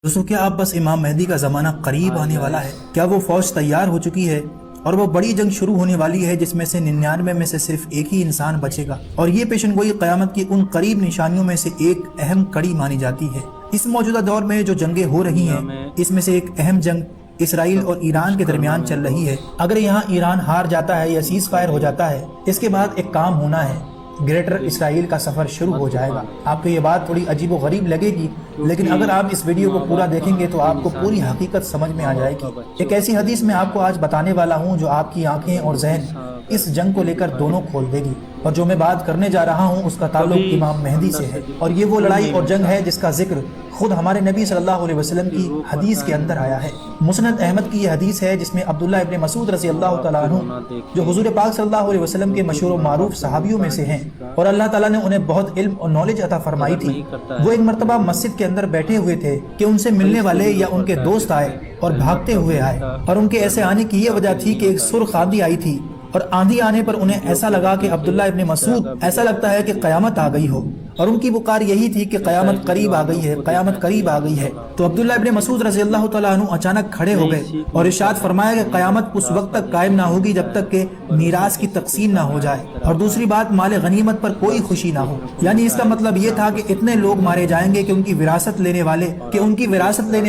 دوستوں کیا آپ بس امام مہدی کا زمانہ قریب آنے والا ہے؟ کیا وہ فوج تیار ہو چکی ہے اور وہ بڑی جنگ شروع ہونے والی ہے جس میں سے 99 میں سے صرف ایک ہی انسان بچے گا؟ اور یہ پیشن گوئی قیامت کی ان قریب نشانیوں میں سے ایک اہم کڑی مانی جاتی ہے۔ اس موجودہ دور میں جو جنگیں ہو رہی ہیں اس میں سے ایک اہم جنگ اسرائیل اور ایران کے درمیان چل رہی ہے۔ اگر یہاں ایران ہار جاتا ہے یا سیز فائر ہو جاتا ہے، اس کے بعد ایک کام ہونا ہے، گریٹر اسرائیل کا سفر شروع ہو جائے گا۔ آپ کو یہ بات تھوڑی عجیب و غریب لگے گی، لیکن اگر آپ اس ویڈیو کو پورا دیکھیں گے تو آپ کو پوری حقیقت سمجھ میں آ جائے گی۔ ایک ایسی حدیث میں آپ کو آج بتانے والا ہوں جو آپ کی آنکھیں اور ذہن اس جنگ کو لے کر دونوں کھول دے گی، اور جو میں بات کرنے جا رہا ہوں اس کا تعلق امام مہدی سے ہے، اور یہ وہ لڑائی اور جنگ ہے جس کا ذکر خود ہمارے نبی صلی اللہ علیہ وسلم کی حدیث کے اندر آیا ہے۔ مسند احمد کی یہ حدیث ہے جس میں عبداللہ ابن مسعود رضی اللہ تعالیٰ عنہ، جو حضور پاک صلی اللہ علیہ وسلم کے مشہور و معروف صحابیوں میں سے ہیں اور اللہ تعالیٰ نے انہیں بہت علم اور نالج عطا فرمائی تھی، وہ ایک مرتبہ مسجد کے اندر بیٹھے ہوئے تھے کہ ان سے ملنے والے یا ان کے دوست آئے اور بھاگتے ہوئے آئے، اور ان کے ایسے آنے کی یہ وجہ تھی کہ ایک سرخ آندھی آئی تھی، اور آندھی آنے پر انہیں ایسا لگا کہ عبداللہ ابن مسعود ایسا لگتا ہے کہ قیامت آ گئی ہو، اور ان کی پکار یہی تھی کہ قیامت قریب آ گئی ہے، قیامت قریب آ گئی ہے۔ تو عبداللہ ابن مسعود رضی اللہ تعالیٰ عنہ اچانک کھڑے ہو گئے اور ارشاد فرمایا کہ قیامت اس وقت تک قائم نہ ہوگی جب تک کہ میراث کی تقسیم نہ ہو جائے، اور دوسری بات مال غنیمت پر کوئی خوشی نہ ہو۔ یعنی اس کا مطلب یہ تھا کہ اتنے لوگ مارے جائیں گے کہ ان کی وراثت لینے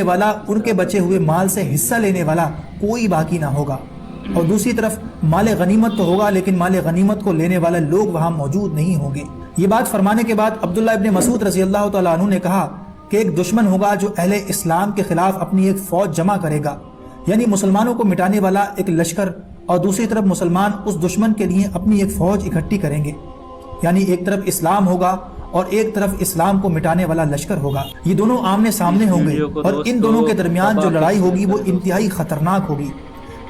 والا ان کے بچے ہوئے مال سے حصہ لینے والا کوئی باقی نہ ہوگا، اور دوسری طرف مال غنیمت تو ہوگا لیکن مال غنیمت کو لینے والے لوگ وہاں موجود نہیں ہوں گے۔ یہ بات فرمانے کے بعد عبداللہ ابن مسعود رضی اللہ تعالیٰ عنہ نے کہا کہ ایک دشمن ہوگا جو اہل اسلام کے خلاف اپنی ایک فوج جمع کرے گا، یعنی مسلمانوں کو مٹانے والا ایک لشکر، اور دوسری طرف مسلمان اس دشمن کے لیے اپنی ایک فوج اکٹھی کریں گے، یعنی ایک طرف اسلام ہوگا اور ایک طرف اسلام کو مٹانے والا لشکر ہوگا۔ یہ دونوں آمنے سامنے ہوں گے اور ان دونوں کے درمیان جو لڑائی ہوگی وہ انتہائی خطرناک ہوگی۔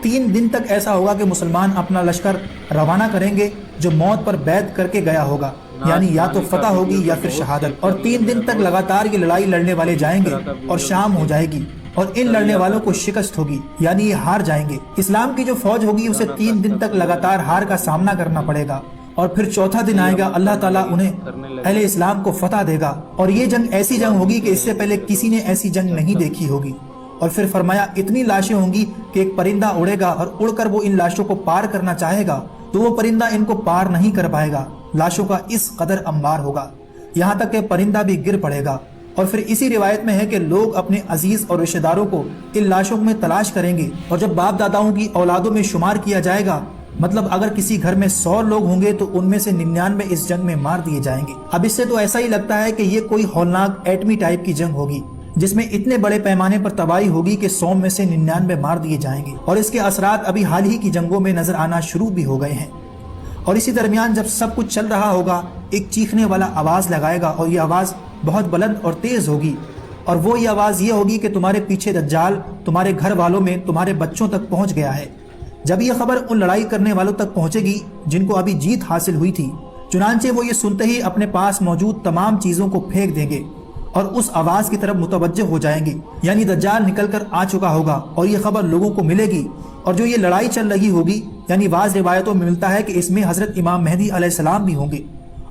3 دن تک ایسا ہوگا کہ مسلمان اپنا لشکر روانہ کریں گے جو موت پر بیعت کر کے گیا ہوگا، یعنی یا تو فتح ہوگی یا پھر شہادت، اور 3 دن تک لگاتار یہ لڑائی لڑنے والے جائیں گے اور شام ہو جائے گی اور ان لڑنے والوں کو شکست ہوگی، یعنی یہ ہار جائیں گے۔ اسلام کی جو فوج ہوگی اسے 3 دن تک لگاتار ہار کا سامنا کرنا پڑے گا، اور پھر چوتھا دن آئے گا اللہ تعالیٰ انہیں اہل اسلام کو فتح دے گا، اور یہ جنگ ایسی جنگ ہوگی کہ اس سے پہلے کسی نے ایسی جنگ نہیں دیکھی ہوگی۔ اور پھر فرمایا اتنی لاشیں ہوں گی کہ ایک پرندہ اڑے گا اور اڑ کر وہ ان لاشوں کو پار کرنا چاہے گا تو وہ پرندہ ان کو پار نہیں کر پائے گا، لاشوں کا اس قدر انبار ہوگا، یہاں تک کہ پرندہ بھی گر پڑے گا۔ اور پھر اسی روایت میں ہے کہ لوگ اپنے عزیز اور رشتہ داروں کو ان لاشوں میں تلاش کریں گے، اور جب باپ داداؤں کی اولادوں میں شمار کیا جائے گا، مطلب اگر کسی گھر میں 100 لوگ ہوں گے تو ان میں سے 99 اس جنگ میں مار دیے جائیں گے۔ اب اس سے تو ایسا ہی لگتا ہے کہ یہ کوئی ہولناک ایٹمی ٹائپ کی جنگ ہوگی جس میں اتنے بڑے پیمانے پر تباہی ہوگی کہ 100 میں سے 99 مار دیے جائیں گے، اور اس کے اثرات ابھی حال ہی کی جنگوں میں نظر آنا شروع بھی ہو گئے ہیں۔ اور اسی درمیان جب سب کچھ چل رہا ہوگا ایک چیخنے والا آواز لگائے گا، اور یہ آواز بہت بلند اور تیز ہوگی، اور وہ یہ آواز یہ ہوگی کہ تمہارے پیچھے دجال تمہارے گھر والوں میں تمہارے بچوں تک پہنچ گیا ہے۔ جب یہ خبر ان لڑائی کرنے والوں تک پہنچے گی جن کو ابھی جیت حاصل ہوئی تھی، چنانچہ وہ یہ سنتے ہی اپنے پاس موجود تمام چیزوں کو پھینک دیں گے اور اس آواز کی طرف متوجہ ہو جائیں گے، یعنی دجال نکل کر آ چکا ہوگا، اور یہ خبر لوگوں کو ملے گی، اور جو یہ لڑائی چل رہی ہوگی، یعنی بعض روایتوں میں ملتا ہے کہ اس میں حضرت امام مہدی علیہ السلام بھی ہوں گے،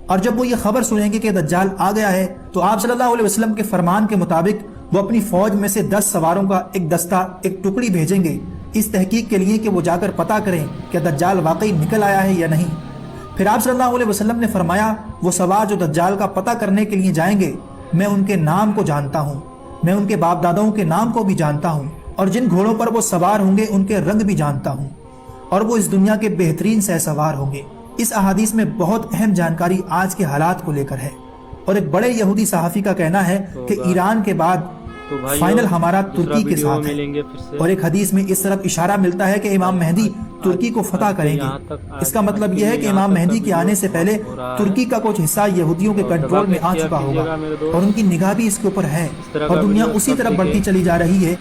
اور جب وہ یہ خبر سنیں گے کہ دجال آ گیا ہے تو آپ صلی اللہ علیہ وسلم کے فرمان کے مطابق وہ اپنی فوج میں سے 10 سواروں کا ایک دستہ، ایک ٹکڑی بھیجیں گے اس تحقیق کے لیے کہ وہ جا کر پتہ کریں کہ دجال واقعی نکل آیا ہے یا نہیں۔ پھر آپ صلی اللہ علیہ وسلم نے فرمایا وہ سوار جو دجال کا پتہ کرنے کے لیے جائیں گے، میں ان کے نام کو جانتا ہوں، میں ان کے باپ داداؤں کے نام کو بھی جانتا ہوں، اور جن گھوڑوں پر وہ سوار ہوں گے ان کے رنگ بھی جانتا ہوں، اور وہ اس دنیا کے بہترین شہ سوار ہوں گے۔ اس احادیث میں بہت اہم جانکاری آج کے حالات کو لے کر ہے، اور ایک بڑے یہودی صحافی کا کہنا ہے کہ ایران کے بعد فائنل ہمارا ترکی کے ساتھ ہے، اور ایک حدیث میں اس طرف اشارہ ملتا ہے کہ امام مہدی ترکی کو فتح کریں گے۔ اس کا مطلب یہ ہے کہ امام مہدی کے آنے سے پہلے ترکی کا کچھ حصہ یہودیوں کے کنٹرول میں آ چکا ہوگا، اور ان کی نگاہ بھی اس کے اوپر ہے، اور دنیا اسی طرف بڑھتی چلی جا رہی ہے